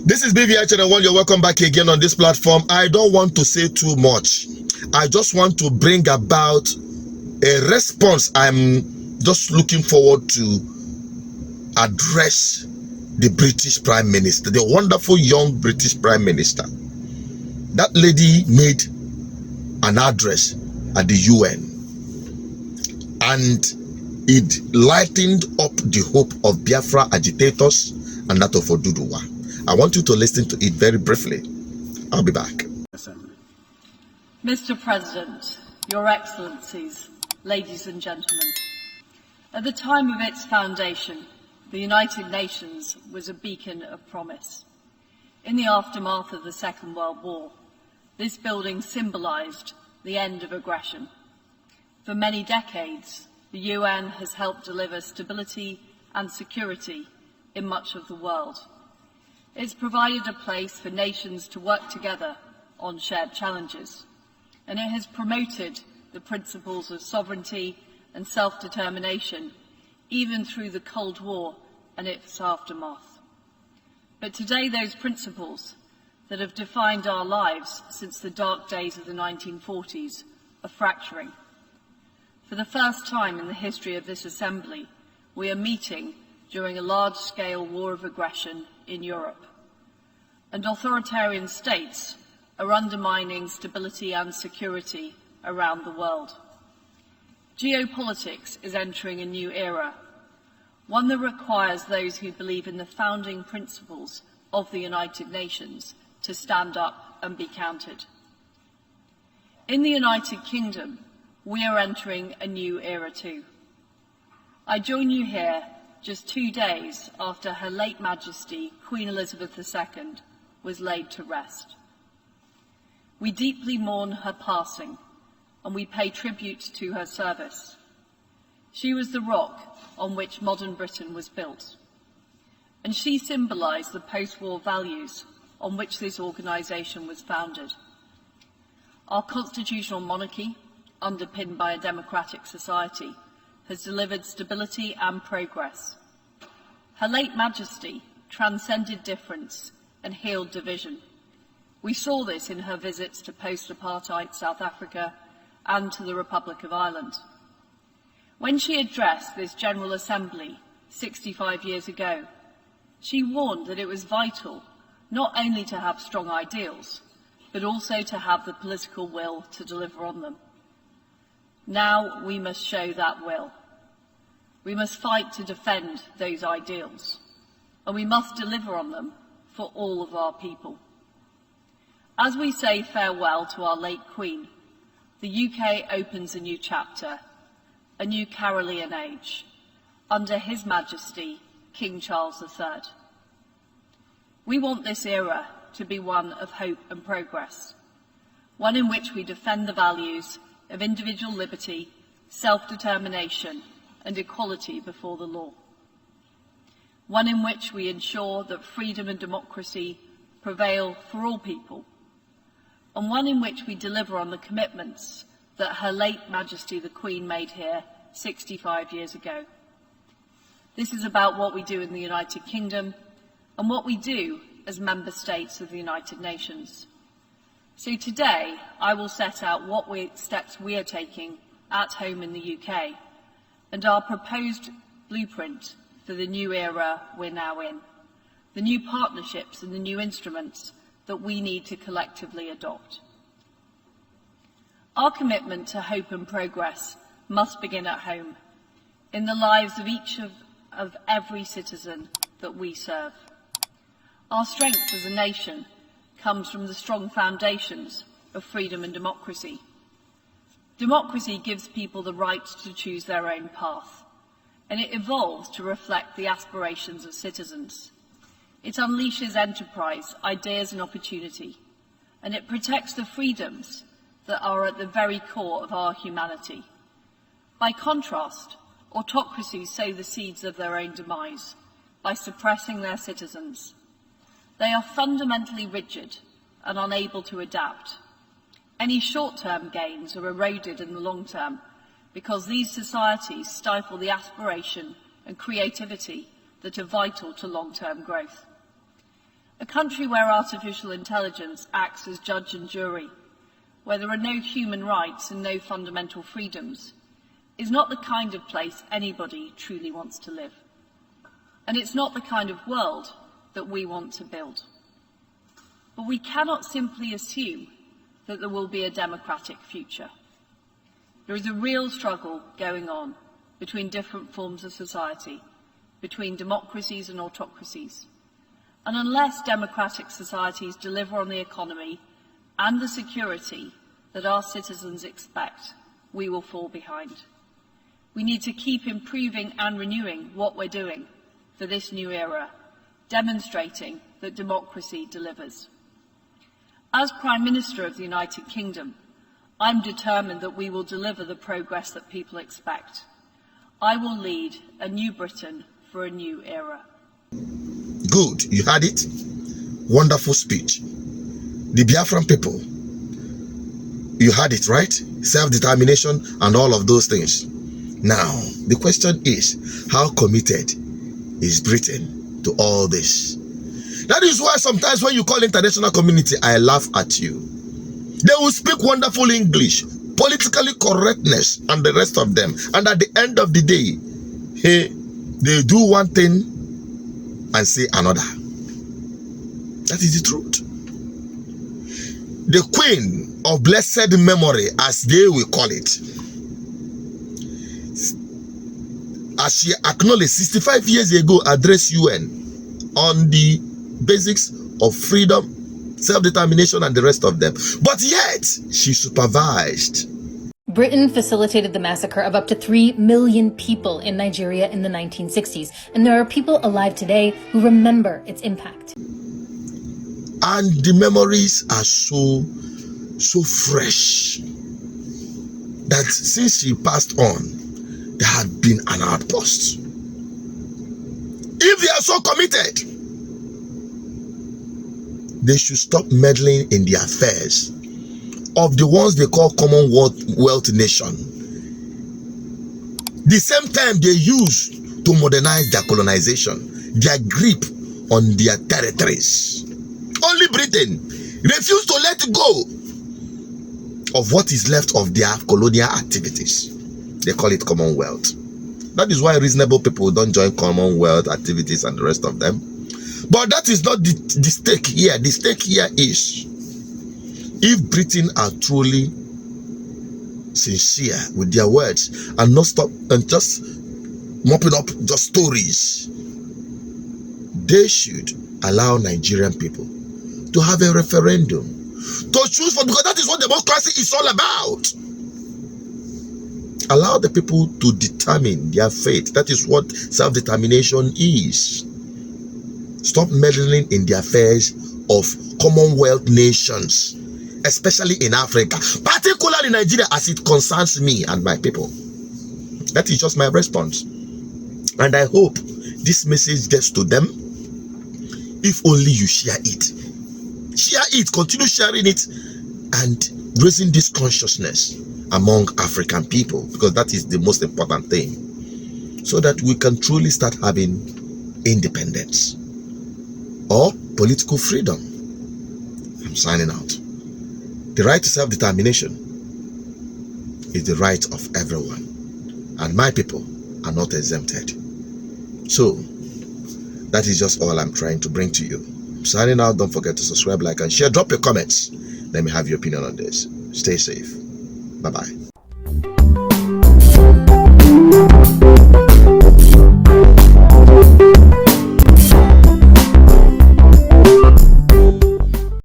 This is BVI Channel 1. You're welcome back again on this platform. I don't want to say too much. I just want to bring about a response I'm just looking forward to address the British Prime Minister, the wonderful young British Prime Minister. That lady made an address at the UN, and it lightened up the hope of Biafra agitators and that of Oduduwa. I want you to listen to it very briefly. I'll be back. Mr. President, Your Excellencies, ladies and gentlemen, at the time of its foundation, the United Nations was a beacon of promise. In the aftermath of the Second World War, this building symbolized the end of aggression. For many decades, the UN has helped deliver stability and security in much of the world. It's provided a place for nations to work together on shared challenges, and it has promoted the principles of sovereignty and self-determination, even through the Cold War and its aftermath. But today, those principles that have defined our lives since the dark days of the 1940s are fracturing. For the first time in the history of this Assembly, we are meeting during a large-scale war of aggression in Europe. And authoritarian states are undermining stability and security around the world. Geopolitics is entering a new era, one that requires those who believe in the founding principles of the United Nations to stand up and be counted. In the United Kingdom, we are entering a new era too. I join you here just 2 days after Her late Majesty, Queen Elizabeth II, was laid to rest. We deeply mourn her passing, and we pay tribute to her service. She was the rock on which modern Britain was built, and she symbolised the post-war values on which this organisation was founded. Our constitutional monarchy, underpinned by a democratic society, has delivered stability and progress. Her late Majesty transcended difference and healed division. We saw this in her visits to post-apartheid South Africa and to the Republic of Ireland. When she addressed this General Assembly 65 years ago, she warned that it was vital not only to have strong ideals, but also to have the political will to deliver on them. Now we must show that will. We must fight to defend those ideals, and we must deliver on them for all of our people. As we say farewell to our late Queen, the UK opens a new chapter, a new Carolean age, under His Majesty, King Charles III. We want this era to be one of hope and progress, one in which we defend the values of individual liberty, self-determination and equality before the law, one in which we ensure that freedom and democracy prevail for all people, and one in which we deliver on the commitments that Her late Majesty the Queen made here 65 years ago. This is about what we do in the United Kingdom and what we do as member states of the United Nations. So today, I will set out what steps we are taking at home in the UK and our proposed blueprint for the new era we're now in, the new partnerships and the new instruments that we need to collectively adopt. Our commitment to hope and progress must begin at home, in the lives of each of every citizen that we serve. Our strength as a nation comes from the strong foundations of freedom and democracy. Democracy gives people the right to choose their own path, and it evolves to reflect the aspirations of citizens. It unleashes enterprise, ideas and opportunity, and it protects the freedoms that are at the very core of our humanity. By contrast, autocracies sow the seeds of their own demise by suppressing their citizens. They are fundamentally rigid and unable to adapt. Any short-term gains are eroded in the long term because these societies stifle the aspiration and creativity that are vital to long-term growth. A country where artificial intelligence acts as judge and jury, where there are no human rights and no fundamental freedoms, is not the kind of place anybody truly wants to live. And it's not the kind of world that we want to build. But we cannot simply assume that there will be a democratic future. There is a real struggle going on between different forms of society, between democracies and autocracies. And unless democratic societies deliver on the economy and the security that our citizens expect, we will fall behind. We need to keep improving and renewing what we're doing for this new era, demonstrating that democracy delivers. As Prime Minister of the United Kingdom, I'm determined that we will deliver the progress that people expect. I will lead a new Britain for a new era. Good, you had it. Wonderful speech. The Biafran people, you had it, right? Self-determination and all of those things. Now, the question is, how committed is Britain to all this? That is why sometimes when you call international community, I laugh at you. They will speak wonderful English, politically correctness, and the rest of them. And at the end of the day, hey, they do one thing and say another. That is the truth. The Queen of Blessed Memory, as they will call it, as she acknowledged 65 years ago, addressed UN on the basics of freedom, self-determination, and the rest of them. But yet, she supervised. Britain facilitated the massacre of up to 3 million people in Nigeria in the 1960s, and there are people alive today who remember its impact. And the memories are so fresh that since she passed on, there had been an outpost. If they are so committed, they should stop meddling in the affairs of the ones they call Commonwealth nation. The same time they use to modernize their colonization, their grip on their territories. Only Britain refused to let go of what is left of their colonial activities. They call it Commonwealth. That is why reasonable people don't join Commonwealth activities and the rest of them. But that is not the stake here. The stake here is, if Britain are truly sincere with their words and not stop and just mopping up just stories, they should allow Nigerian people to have a referendum to choose for, because that is what democracy is all about. Allow the people to determine their fate. That is what self-determination is. Stop meddling in the affairs of Commonwealth nations, especially in Africa, particularly Nigeria, as it concerns me and my people. That is just my response. And I hope this message gets to them. If only you share it. Share it, continue sharing it, and raising this consciousness among African people, because that is the most important thing, so that we can truly start having independence or political freedom. I'm signing out. The right to self-determination is the right of everyone, and my people are not exempted. So that is just all I'm trying to bring to you. I'm signing out. Don't forget to subscribe, like, and share. Drop your comments. Let me have your opinion on this. Stay safe. Bye-bye.